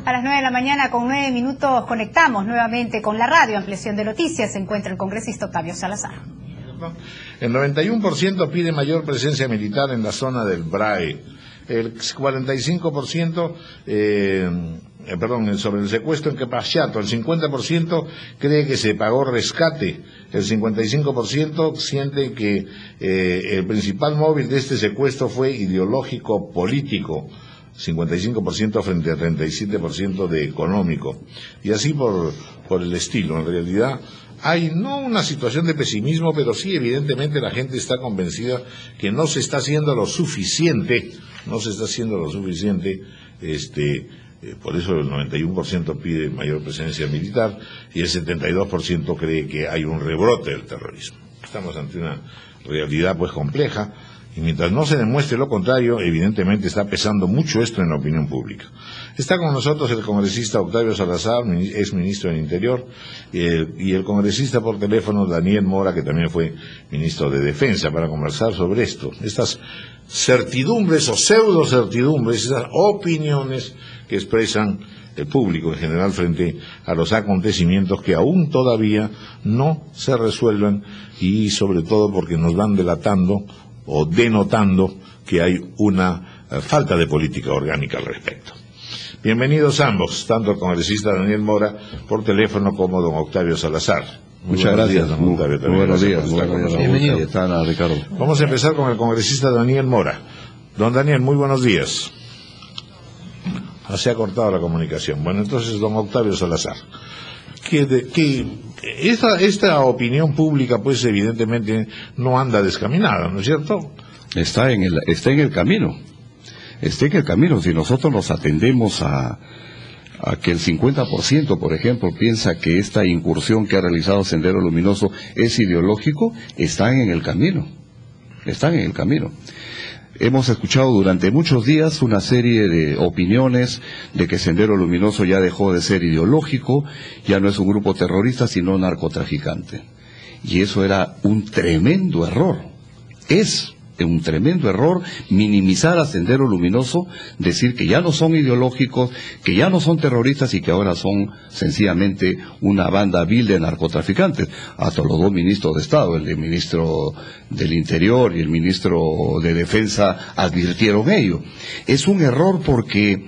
A las 9 de la mañana con 9 minutos conectamos nuevamente con la radio Ampliación de Noticias. Se encuentra el congresista Octavio Salazar. El 91% pide mayor presencia militar en la zona del BRAE. El 45%, sobre el secuestro en Quepachato, el 50% cree que se pagó rescate. El 55% siente que el principal móvil de este secuestro fue ideológico político. 55% frente a 37% de económico. Y así por el estilo. En realidad hay no una situación de pesimismo, pero sí evidentemente la gente está convencida que no se está haciendo lo suficiente. Por eso el 91% pide mayor presencia militar y el 72% cree que hay un rebrote del terrorismo. Estamos ante una realidad pues compleja. Y mientras no se demuestre lo contrario, evidentemente está pesando mucho esto en la opinión pública. Está con nosotros el congresista Octavio Salazar, ex ministro del Interior, y el congresista por teléfono Daniel Mora, que también fue ministro de Defensa, para conversar sobre esto. Estas certidumbres o pseudo certidumbres, esas opiniones que expresan el público en general frente a los acontecimientos que aún todavía no se resuelven, y sobre todo porque nos van delatando o denotando que hay una falta de política orgánica al respecto. Bienvenidos ambos, tanto el congresista Daniel Mora por teléfono como don Octavio Salazar. Muchas gracias, don Octavio. Muy buenos días. Bienvenido. Ricardo. Vamos a empezar con el congresista Daniel Mora. Don Daniel, muy buenos días. Se ha cortado la comunicación. Bueno, entonces, don Octavio Salazar. Esta opinión pública, pues evidentemente no anda descaminada, ¿no es cierto? Está en el camino. Si nosotros nos atendemos a que el 50%, por ejemplo, piensa que esta incursión que ha realizado Sendero Luminoso es ideológico, están en el camino. Hemos escuchado durante muchos días una serie de opiniones de que Sendero Luminoso ya dejó de ser ideológico, ya no es un grupo terrorista, sino narcotraficante. Y eso era un tremendo error. Es un tremendo error minimizar a Sendero Luminoso, decir que ya no son ideológicos, que ya no son terroristas y que ahora son sencillamente una banda vil de narcotraficantes. Hasta los dos ministros de Estado, el ministro del Interior y el ministro de Defensa, advirtieron ello. Es un error porque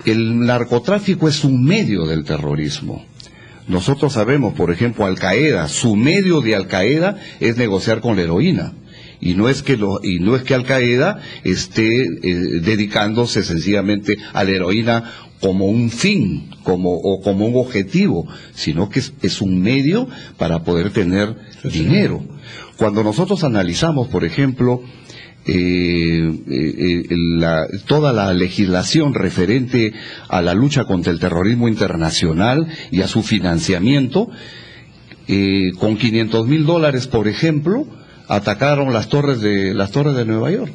el narcotráfico es un medio del terrorismo. Nosotros sabemos, por ejemplo, Al-Qaeda, su medio de Al-Qaeda es negociar con la heroína. Y no es que Al-Qaeda esté dedicándose sencillamente a la heroína como un fin, como un objetivo, sino que es un medio para poder tener dinero. Cuando nosotros analizamos, por ejemplo, toda la legislación referente a la lucha contra el terrorismo internacional y a su financiamiento, con $500,000, por ejemplo, atacaron las torres de Nueva York.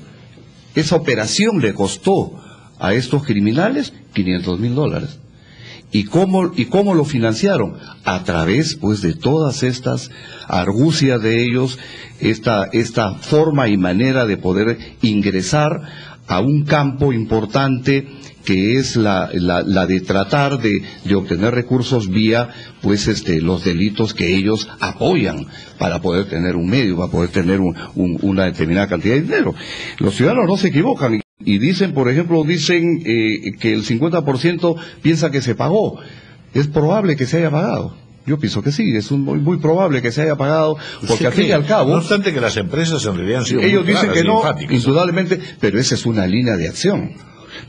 Esa operación le costó a estos criminales $500,000. ¿Y cómo lo financiaron? A través, pues, de todas estas argucias de ellos, esta forma y manera de poder ingresar a un campo importante que es la de tratar de obtener recursos vía, pues, los delitos que ellos apoyan para poder tener un medio, para poder tener una determinada cantidad de dinero. Los ciudadanos no se equivocan y dicen, por ejemplo, que el 50% piensa que se pagó. Es probable que se haya pagado. Yo pienso que sí, es muy probable que se haya pagado, porque al fin y al cabo... No obstante que las empresas en realidad han sido ellos muy claras, dicen que no, enfáticas, indudablemente, pero esa es una línea de acción.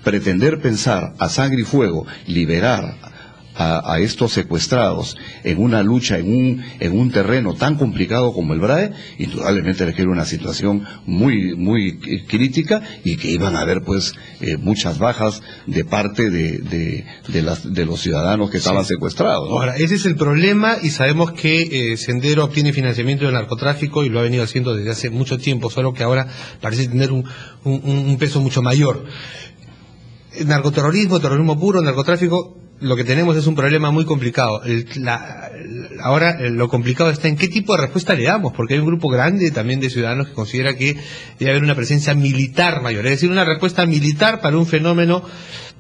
Pretender pensar a sangre y fuego, liberar a estos secuestrados en una lucha, en un terreno tan complicado como el BRAE, indudablemente requiere una situación muy crítica, y que iban a haber, pues, muchas bajas de parte de los ciudadanos que estaban secuestrados, ¿no? Ahora, ese es el problema, y sabemos que Sendero obtiene financiamiento del narcotráfico y lo ha venido haciendo desde hace mucho tiempo, solo que ahora parece tener un peso mucho mayor. Narcoterrorismo, terrorismo puro, narcotráfico, lo que tenemos es un problema muy complicado. Ahora lo complicado está en qué tipo de respuesta le damos, porque hay un grupo grande también de ciudadanos que considera que debe haber una presencia militar mayor, es decir, una respuesta militar para un fenómeno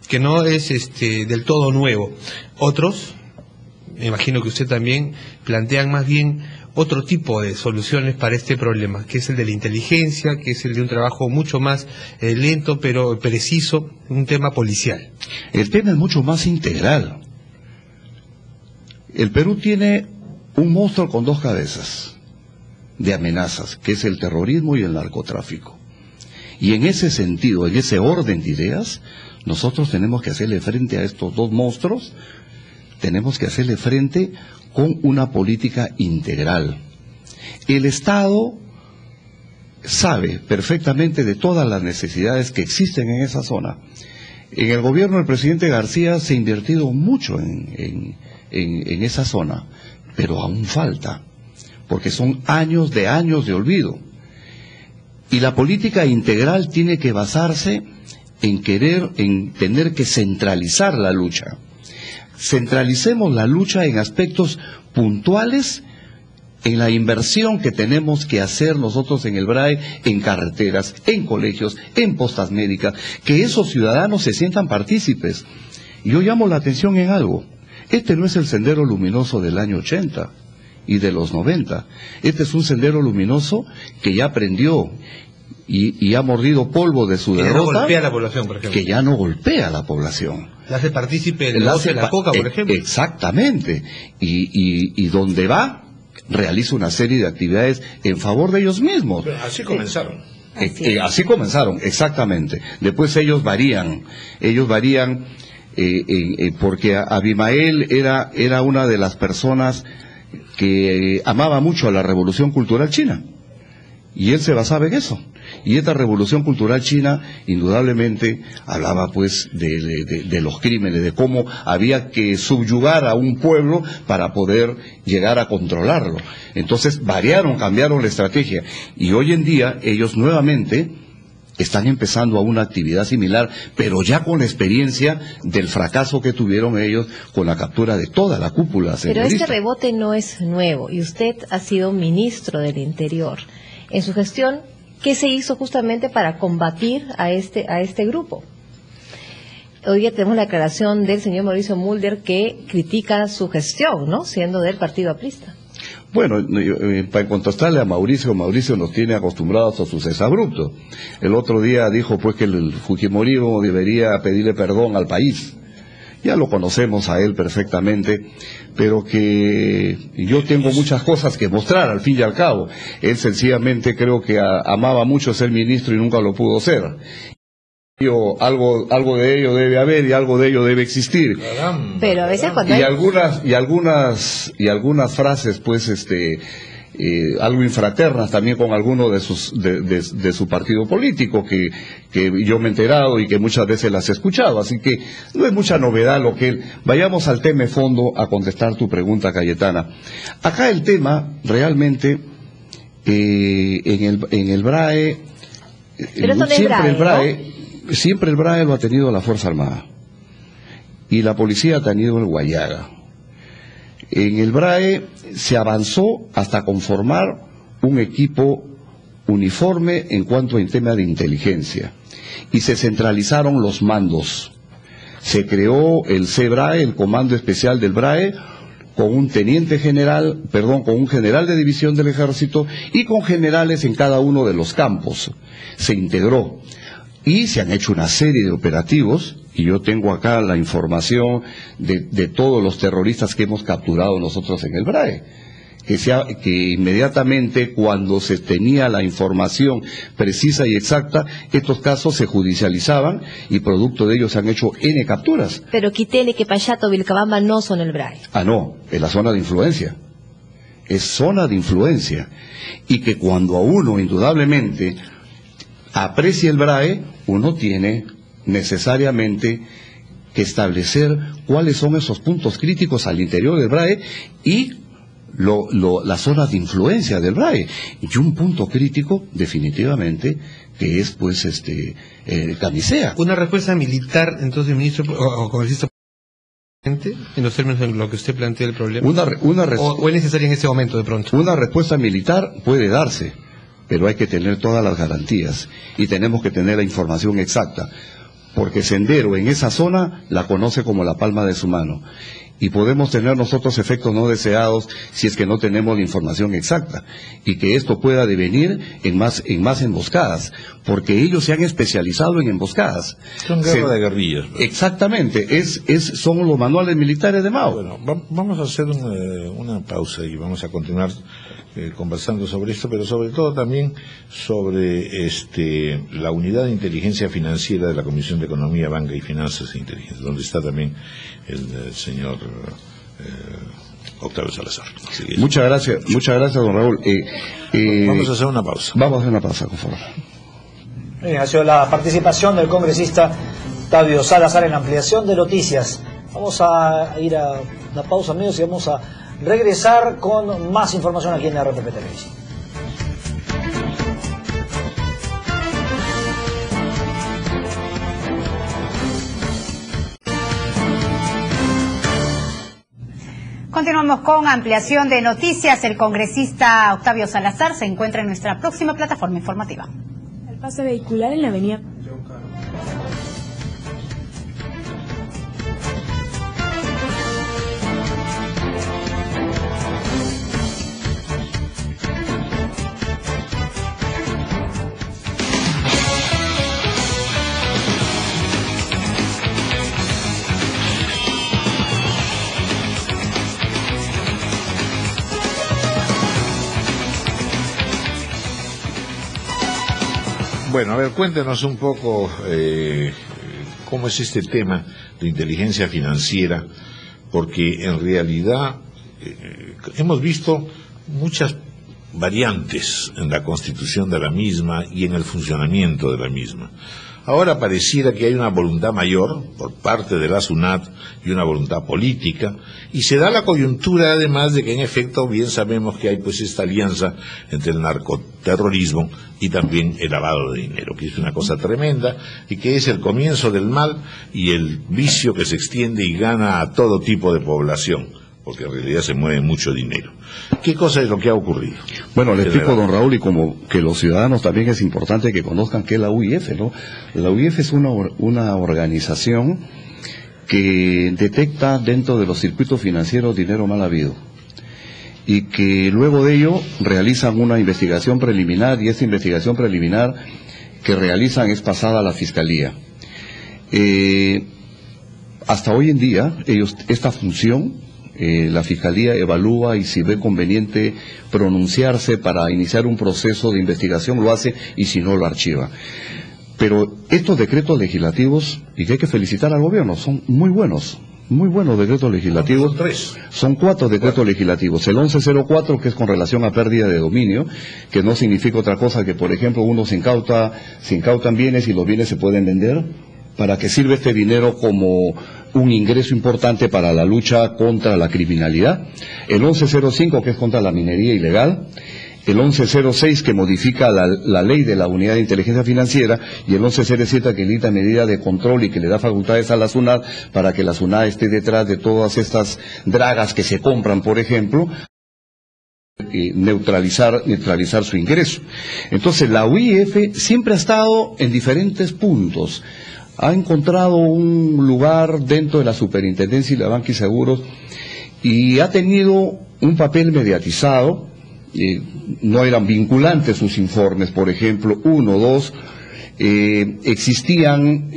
que no es del todo nuevo. Otros, me imagino que usted también, plantean más bien otro tipo de soluciones para este problema, que es el de la inteligencia, que es el de un trabajo mucho más lento pero preciso, un tema policial. El tema es mucho más integral. El Perú tiene un monstruo con dos cabezas de amenazas, que es el terrorismo y el narcotráfico. Y en ese sentido, en ese orden de ideas, nosotros tenemos que hacerle frente a estos dos monstruos, tenemos que hacerle frente con una política integral. El Estado sabe perfectamente de todas las necesidades que existen en esa zona. En el gobierno del presidente García se ha invertido mucho en esa zona, pero aún falta, porque son años de olvido. Y la política integral tiene que basarse en tener que centralizar la lucha. Centralicemos la lucha en aspectos puntuales, en la inversión que tenemos que hacer nosotros en el BRAE, en carreteras, en colegios, en postas médicas, que esos ciudadanos se sientan partícipes. Yo llamo la atención en algo. Este no es el sendero luminoso del año 80 y de los 90. Este es un sendero luminoso que ya aprendió y ha mordido polvo de su derrota. Que ya no golpea a la población, por ejemplo. Que ya no golpea a la población. La hace partícipe del negocio de la coca, por ejemplo. Exactamente. Y donde va, realiza una serie de actividades en favor de ellos mismos. Pero así comenzaron. Así comenzaron, exactamente. Después ellos varían porque Abimael era una de las personas que amaba mucho a la Revolución Cultural China. Y él se basaba en eso. Y esta revolución cultural china, indudablemente, hablaba pues de los crímenes, de cómo había que subyugar a un pueblo para poder llegar a controlarlo. Entonces cambiaron la estrategia. Y hoy en día ellos nuevamente están empezando a una actividad similar, pero ya con la experiencia del fracaso que tuvieron ellos con la captura de toda la cúpula senderista. Pero este rebote no es nuevo, y usted ha sido ministro del Interior. En su gestión, ¿qué se hizo justamente para combatir a este grupo? Hoy día tenemos la declaración del señor Mauricio Mulder que critica su gestión, ¿no? Siendo del partido aprista. Bueno, para contestarle a Mauricio nos tiene acostumbrados a sus exabruptos. El otro día dijo pues que el fujimorismo debería pedirle perdón al país. Ya lo conocemos a él perfectamente, pero que yo tengo muchas cosas que mostrar al fin y al cabo. Él sencillamente creo que amaba mucho ser ministro y nunca lo pudo ser. Algo de ello debe haber y algo de ello debe existir. Pero a veces cuando y algunas frases pues algo infraternas también con alguno de su partido político que yo me he enterado y que muchas veces las he escuchado, así que no es mucha novedad lo que él. Vayamos al tema de fondo a contestar tu pregunta, Cayetana. Acá el tema realmente en el BRAE, siempre el BRAE lo ha tenido la Fuerza Armada y la policía ha tenido el Guayaga. En el BRAE se avanzó hasta conformar un equipo uniforme en cuanto al tema de inteligencia y se centralizaron los mandos. Se creó el CBRAE, el Comando Especial del BRAE, con un con un general de división del Ejército y con generales en cada uno de los campos. Se integró y se han hecho una serie de operativos. Y yo tengo acá la información de todos los terroristas que hemos capturado nosotros en el BRAE. Que inmediatamente cuando se tenía la información precisa y exacta, estos casos se judicializaban y producto de ellos se han hecho N capturas. Pero Quitele, Quepayato, Vilcabamba no son el BRAE. Ah, no, es la zona de influencia. Es zona de influencia. Y que cuando a uno indudablemente aprecia el BRAE, uno tiene necesariamente que establecer cuáles son esos puntos críticos al interior del BRAE y las zonas de influencia del BRAE. Y un punto crítico, definitivamente, que es pues Camisea. Una respuesta militar, entonces, ministro o congresista, en los términos en lo que usted plantea el problema? ¿O es necesaria en este momento de pronto? Una respuesta militar puede darse, pero hay que tener todas las garantías y tenemos que tener la información exacta, porque Sendero en esa zona la conoce como la palma de su mano. Y podemos tener nosotros efectos no deseados si es que no tenemos la información exacta, y que esto pueda devenir en más emboscadas, porque ellos se han especializado en emboscadas. Son guerra de guerrillas. Exactamente, son los manuales militares de Mao. Bueno, vamos a hacer una pausa y vamos a continuar conversando sobre esto, pero sobre todo también sobre la unidad de inteligencia financiera de la Comisión de Economía, Banca y Finanzas e Inteligencia, donde está también el señor Octavio Salazar. Muchas gracias, don Raúl. Vamos a hacer una pausa. Vamos a hacer una pausa, por favor. Ha sido la participación del congresista Octavio Salazar en la ampliación de noticias. Vamos a ir a la pausa, amigos, y vamos a regresar con más información aquí en la RPP Televisión. Continuamos con ampliación de noticias. El congresista Octavio Salazar se encuentra en nuestra próxima plataforma informativa. El pase vehicular en la avenida... Bueno, a ver, cuéntenos un poco cómo es este tema de inteligencia financiera, porque en realidad hemos visto muchas variantes en la constitución de la misma y en el funcionamiento de la misma. Ahora pareciera que hay una voluntad mayor por parte de la SUNAT y una voluntad política, y se da la coyuntura además de que en efecto bien sabemos que hay pues esta alianza entre el narcoterrorismo y también el lavado de dinero, que es una cosa tremenda y que es el comienzo del mal y el vicio que se extiende y gana a todo tipo de población, porque en realidad se mueve mucho dinero. ¿Qué cosa es lo que ha ocurrido? Bueno, le explico, don Raúl, y como que los ciudadanos también es importante que conozcan qué es la UIF, ¿no? La UIF es una organización que detecta dentro de los circuitos financieros dinero mal habido, y que luego de ello realizan una investigación preliminar, y esta investigación preliminar que realizan es pasada a la Fiscalía. Hasta hoy en día, esta función, la Fiscalía evalúa y si ve conveniente pronunciarse para iniciar un proceso de investigación, lo hace, y si no, lo archiva. Pero estos decretos legislativos, y que hay que felicitar al gobierno, son muy buenos decretos legislativos. Son 4 decretos legislativos. El 1104, que es con relación a pérdida de dominio, que no significa otra cosa que, por ejemplo, uno se incautan bienes y los bienes se pueden vender. ¿Para qué sirve este dinero como un ingreso importante para la lucha contra la criminalidad? El 1105, que es contra la minería ilegal. El 1106, que modifica la ley de la unidad de inteligencia financiera. Y el 1107, que limita medidas de control y que le da facultades a la SUNAT para que la SUNAT esté detrás de todas estas dragas que se compran, por ejemplo, neutralizar su ingreso. Entonces la UIF siempre ha estado en diferentes puntos. Ha encontrado un lugar dentro de la Superintendencia y la Banca y Seguros, y ha tenido un papel mediatizado. No eran vinculantes sus informes, por ejemplo, 1, 2, existían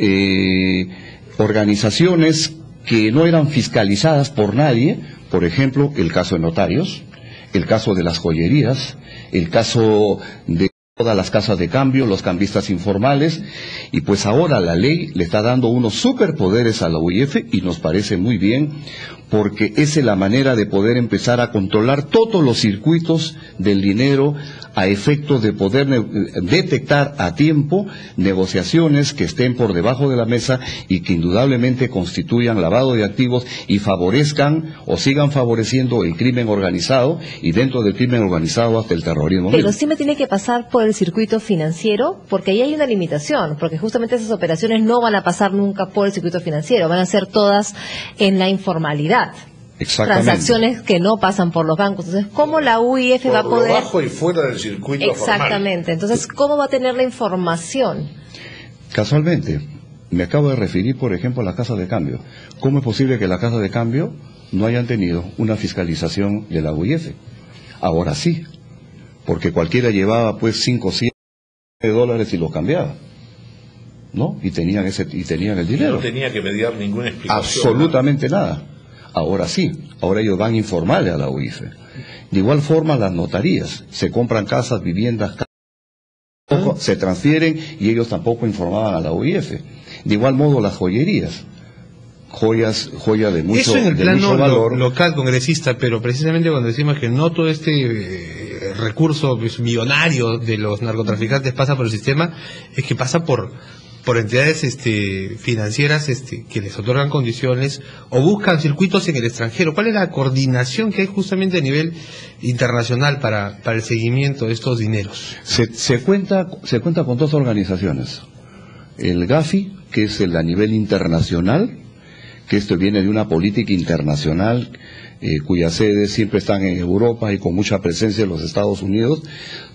organizaciones que no eran fiscalizadas por nadie, por ejemplo, el caso de notarios, el caso de las joyerías, el caso de todas las casas de cambio, los cambistas informales, y pues ahora la ley le está dando unos superpoderes a la UIF, y nos parece muy bien, porque esa es la manera de poder empezar a controlar todos los circuitos del dinero a efectos de poder detectar a tiempo negociaciones que estén por debajo de la mesa y que indudablemente constituyan lavado de activos y favorezcan o sigan favoreciendo el crimen organizado y dentro del crimen organizado hasta el terrorismo. Pero siempre tiene que pasar por el circuito financiero, porque ahí hay una limitación, porque justamente esas operaciones no van a pasar nunca por el circuito financiero, van a ser todas en la informalidad. Transacciones que no pasan por los bancos. Entonces, ¿cómo la UIF va a poder...? Por bajo y fuera del circuito Exactamente. formal. Entonces, ¿cómo va a tener la información? Casualmente, me acabo de referir, por ejemplo, a las casas de cambio. ¿Cómo es posible que las casas de cambio no hayan tenido una fiscalización de la UIF? Ahora sí, porque cualquiera llevaba pues 5 o 7 dólares y los cambiaba, ¿no? Y tenían el dinero. No tenía que mediar ninguna explicación. Absolutamente nada. Ahora sí, ahora ellos van a informarle a la UIF. De igual forma las notarías, se compran casas, viviendas, se transfieren y ellos tampoco informaban a la UIF. De igual modo las joyerías, joyas de mucho, eso en el plano valor. Local, congresista, pero precisamente cuando decimos que no todo este recurso millonario de los narcotraficantes pasa por el sistema, es que pasa por entidades financieras que les otorgan condiciones o buscan circuitos en el extranjero. ¿Cuál es la coordinación que hay justamente a nivel internacional para el seguimiento de estos dineros? Se cuenta con 2 organizaciones. El GAFI, que es a nivel internacional, que esto viene de una política internacional cuyas sedes siempre están en Europa y con mucha presencia en los Estados Unidos.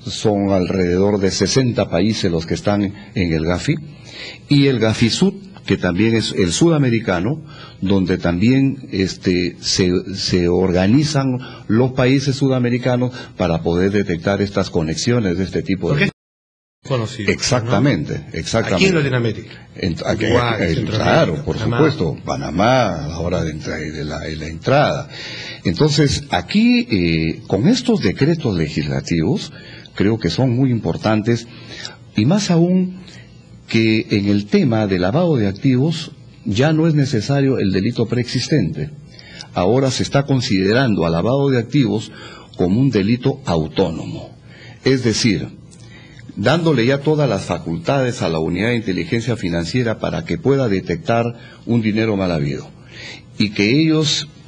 Son alrededor de 60 países los que están en el GAFI. Y el GAFISUD, que también es el sudamericano, donde también se organizan los países sudamericanos para poder detectar estas conexiones de este tipo de... Conocido, exactamente, ¿no? exactamente. Aquí en Latinoamérica. Claro, por supuesto, Panamá, a la hora de la entrada. Entonces, aquí, con estos decretos legislativos, creo que son muy importantes, y más aún que en el tema de lavado de activos ya no es necesario el delito preexistente. Ahora se está considerando al lavado de activos como un delito autónomo. Es decir, dándole ya todas las facultades a la unidad de inteligencia financiera para que pueda detectar un dinero mal habido. Y que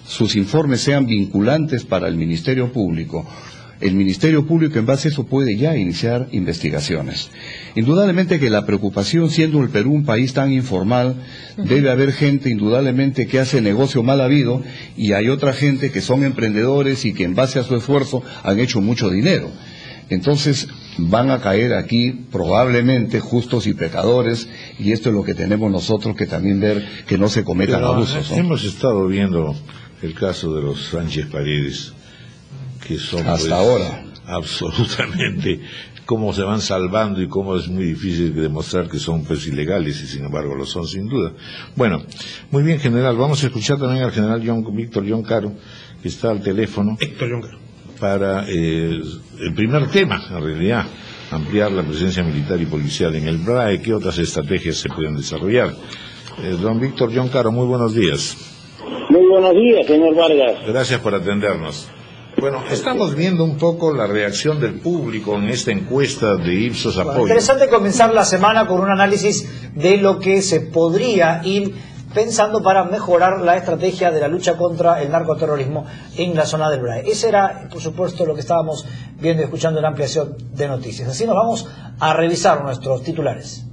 sus informes sean vinculantes para el Ministerio Público. El Ministerio Público en base a eso puede ya iniciar investigaciones. Indudablemente que la preocupación, siendo el Perú un país tan informal, debe haber gente indudablemente que hace negocio mal habido y hay otra gente que son emprendedores y que en base a su esfuerzo han hecho mucho dinero. Entonces van a caer aquí probablemente justos y pecadores, y esto es lo que tenemos nosotros que también ver que no se cometan abusos, ¿no? Hemos estado viendo el caso de los Sánchez Paredes, que son hasta ahora absolutamente cómo se van salvando y cómo es muy difícil demostrar que son pues ilegales y sin embargo lo son sin duda. Bueno, muy bien, general, vamos a escuchar también al general Víctor John Caro, que está al teléfono. Héctor John Caro. Para el primer tema, en realidad, ampliar la presencia militar y policial en el BRAE. ¿Qué otras estrategias se pueden desarrollar? Don Víctor John Caro, muy buenos días. Muy buenos días, señor Vargas. Gracias por atendernos. Bueno, estamos viendo un poco la reacción del público en esta encuesta de Ipsos Apoyo. Interesante comenzar la semana con un análisis de lo que se podría ir pensando para mejorar la estrategia de la lucha contra el narcoterrorismo en la zona del BRAE. Ese era, por supuesto, lo que estábamos viendo y escuchando en la ampliación de noticias. Así nos vamos a revisar nuestros titulares.